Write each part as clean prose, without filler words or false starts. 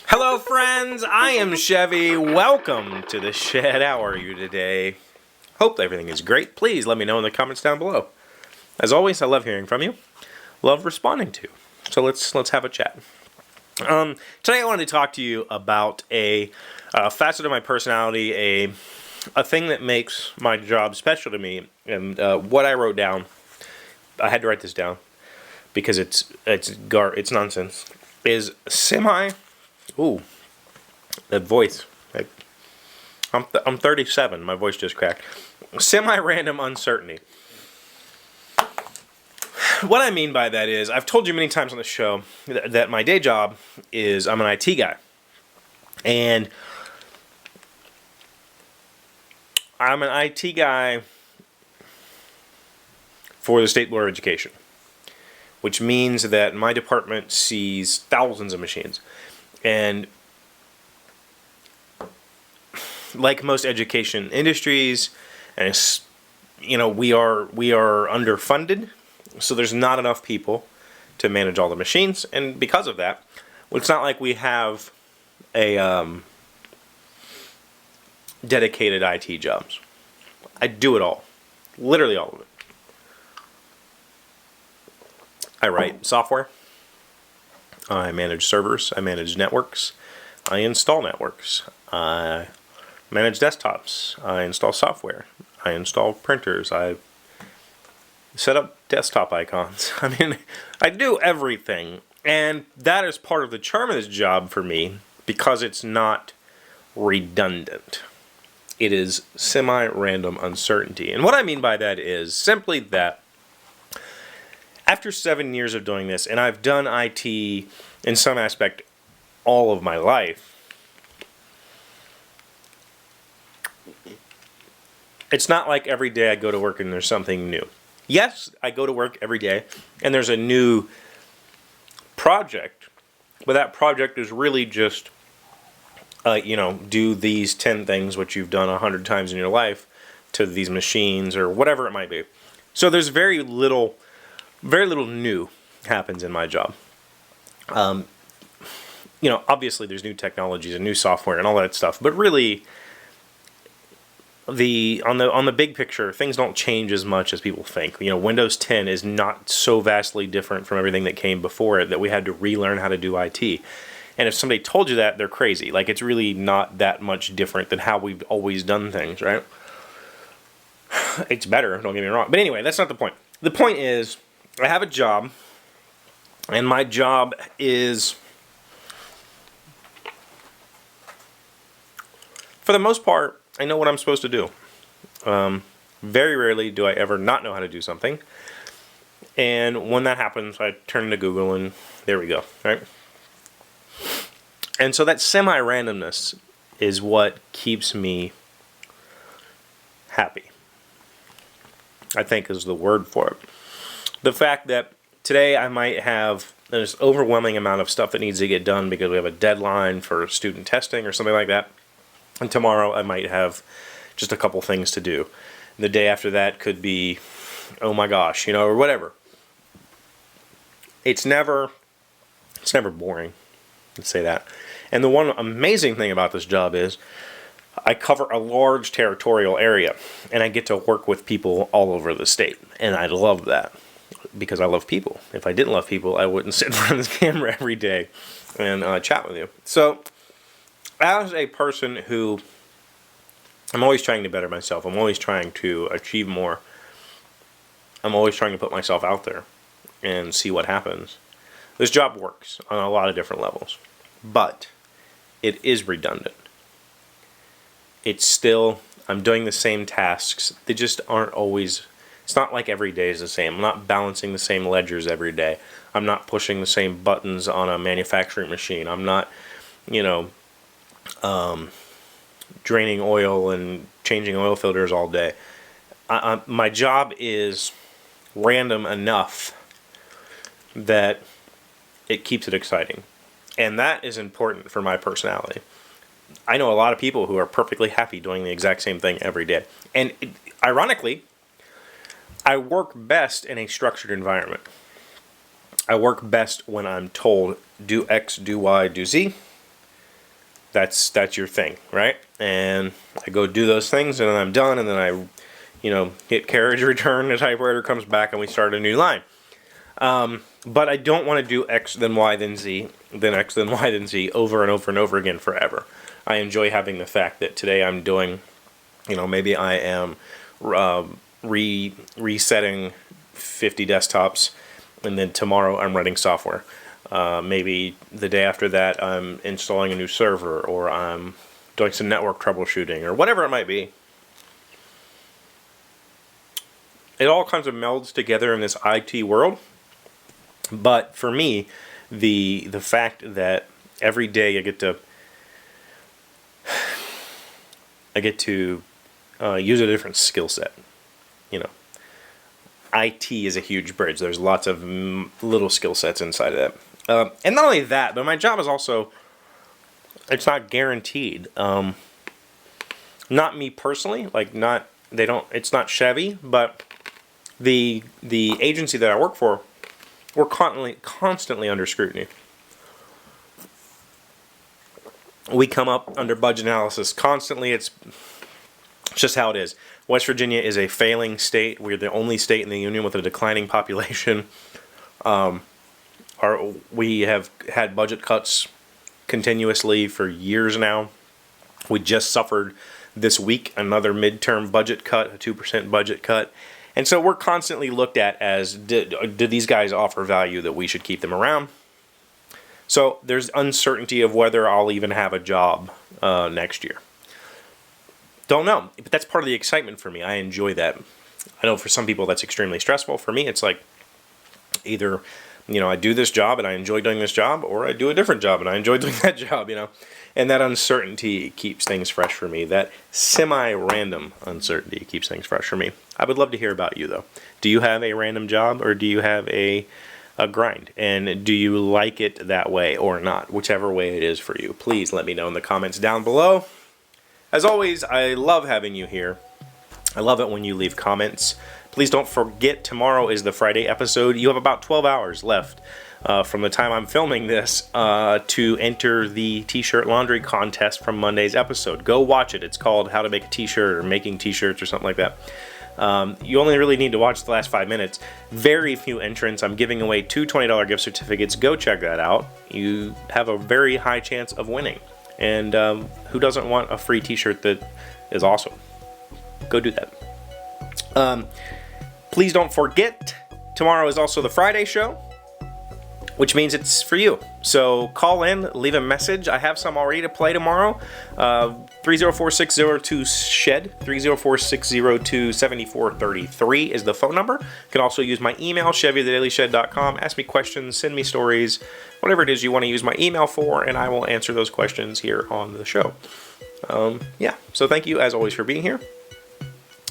Hello friends, I am Chevy. Welcome to the shed. How are you today? Hope everything is great. Please let me know in the comments down below. As always, I love hearing from you. Love responding to. So let's have a chat. Today I wanted to talk to you about a facet of my personality, a thing that makes my job special to me, and what I wrote down. I had to write this down because it's nonsense. Is Ooh, that voice. I'm 37. My voice just cracked. SemiRandom uncertainty. What I mean by that is, I've told you many times on the show that my day job is I'm an IT guy. And I'm an IT guy for the State Board of Education, which means that my department sees thousands of machines. And like most education industries, and we are underfunded, so there's not enough people to manage all the machines, and because of that, well, it's not like we have a dedicated IT jobs. I do it all, literally all of it. I write software. I manage servers, I manage networks, I install networks, I manage desktops, I install software, I install printers, I set up desktop icons. I mean, I do everything, and that is part of the charm of this job for me because it's not redundant. It is semi-random uncertainty. And what I mean by that is simply that after 7 years of doing this, and I've done IT in some aspect all of my life, it's not like every day I go to work and there's something new. Yes, I go to work every day and there's a new project, but that project is really just, do these 10 things which you've done 100 times in your life to these machines or whatever it might be. So there's very little new happens in my job. Obviously there's new technologies and new software and all that stuff, but really on the big picture, things don't change as much as people think. Windows 10 is not so vastly different from everything that came before it that we had to relearn how to do IT. And if somebody told you that, they're crazy. Like, it's really not that much different than how we've always done things, right? It's better, don't get me wrong. But anyway, that's not the point. The point is, I have a job, and my job is, for the most part, I know what I'm supposed to do. Very rarely do I ever not know how to do something. And when that happens, I turn to Google, and there we go, right? And so that semi-randomness is what keeps me happy, I think is the word for it. The fact that today I might have this overwhelming amount of stuff that needs to get done because we have a deadline for student testing or something like that. And tomorrow I might have just a couple things to do. The day after that could be, oh my gosh, or whatever. It's never boring, let's say that. And the one amazing thing about this job is I cover a large territorial area, and I get to work with people all over the state. And I love that because I love people. If I didn't love people, I wouldn't sit in front of this camera every day and chat with you. So, as a person who, I'm always trying to better myself, I'm always trying to achieve more, I'm always trying to put myself out there and see what happens. This job works on a lot of different levels, but it is redundant. It's still, I'm doing the same tasks, they just aren't always, it's not like every day is the same. I'm not balancing the same ledgers every day. I'm not pushing the same buttons on a manufacturing machine. I'm not, draining oil and changing oil filters all day. My job is random enough that it keeps it exciting. And that is important for my personality. I know a lot of people who are perfectly happy doing the exact same thing every day. And ironically, I work best in a structured environment. I work best when I'm told, do X, do Y, do Z. That's your thing, right? And I go do those things, and then I'm done, and then I, hit carriage return, the typewriter comes back, and we start a new line. But I don't want to do X, then Y, then Z, then X, then Y, then Z over and over and over again forever. I enjoy having the fact that today I'm doing, maybe I am resetting 50 desktops, and then tomorrow I'm running software. Maybe the day after that I'm installing a new server, or I'm doing some network troubleshooting, or whatever it might be. It all kinds of melds together in this IT world. But for me, the fact that every day I get to use a different skill set. IT is a huge bridge. There's lots of little skill sets inside of that. And not only that, but my job is also, it's not guaranteed. Not me personally, it's not Chevee, but the agency that I work for, we're constantly under scrutiny. We come up under budget analysis constantly. It's just how it is. West Virginia is a failing state. We're the only state in the union with a declining population. We have had budget cuts continuously for years now. We just suffered this week another midterm budget cut, a 2% budget cut. And so we're constantly looked at as, do these guys offer value that we should keep them around? So there's uncertainty of whether I'll even have a job next year. Don't know, but that's part of the excitement for me. I enjoy that. I know for some people that's extremely stressful. For me, it's like either, I do this job and I enjoy doing this job, or I do a different job and I enjoy doing that job, And that uncertainty keeps things fresh for me. That semi-random uncertainty keeps things fresh for me. I would love to hear about you, though. Do you have a random job, or do you have a grind? And do you like it that way or not? Whichever way it is for you. Please let me know in the comments down below. As always, I love having you here. I love it when you leave comments. Please don't forget, tomorrow is the Friday episode. You have about 12 hours left from the time I'm filming this to enter the t-shirt laundry contest from Monday's episode. Go watch it. It's called How to Make a T-Shirt, or Making T-Shirts, or something like that. You only really need to watch the last 5 minutes. Very few entrants. I'm giving away 2 $20 gift certificates. Go check that out. You have a very high chance of winning. And who doesn't want a free t-shirt that is awesome? Go do that. Please don't forget, tomorrow is also the Friday show, which means it's for you. So call in, leave a message. I have some already to play tomorrow. 304-602-SHED, 304-602-7433 is the phone number. You can also use my email, CheveeTheDailyShed.com. Ask me questions, send me stories, whatever it is you want to use my email for, and I will answer those questions here on the show. So thank you, as always, for being here.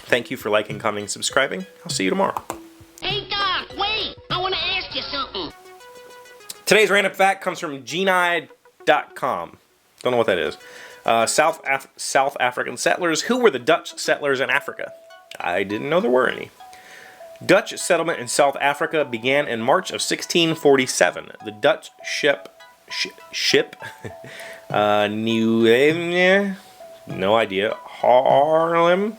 Thank you for liking, commenting, subscribing. I'll see you tomorrow. Hey, Doc, wait! I want to ask you something. Today's random fact comes from Genii.com. Don't know what that is. South African settlers. Who were the Dutch settlers in Africa? I didn't know there were any. Dutch settlement in South Africa began in March of 1647. The Dutch ship no idea, Haarlem?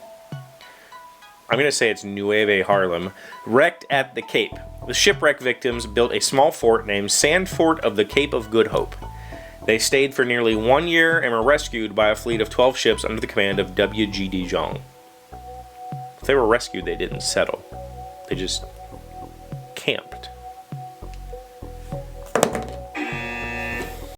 I'm going to say it's Nieuwe Haarlem, wrecked at the Cape. The shipwreck victims built a small fort named Sand Fort of the Cape of Good Hope. They stayed for nearly 1 year and were rescued by a fleet of 12 ships under the command of W.G. de Jong. If they were rescued, they didn't settle. They just camped.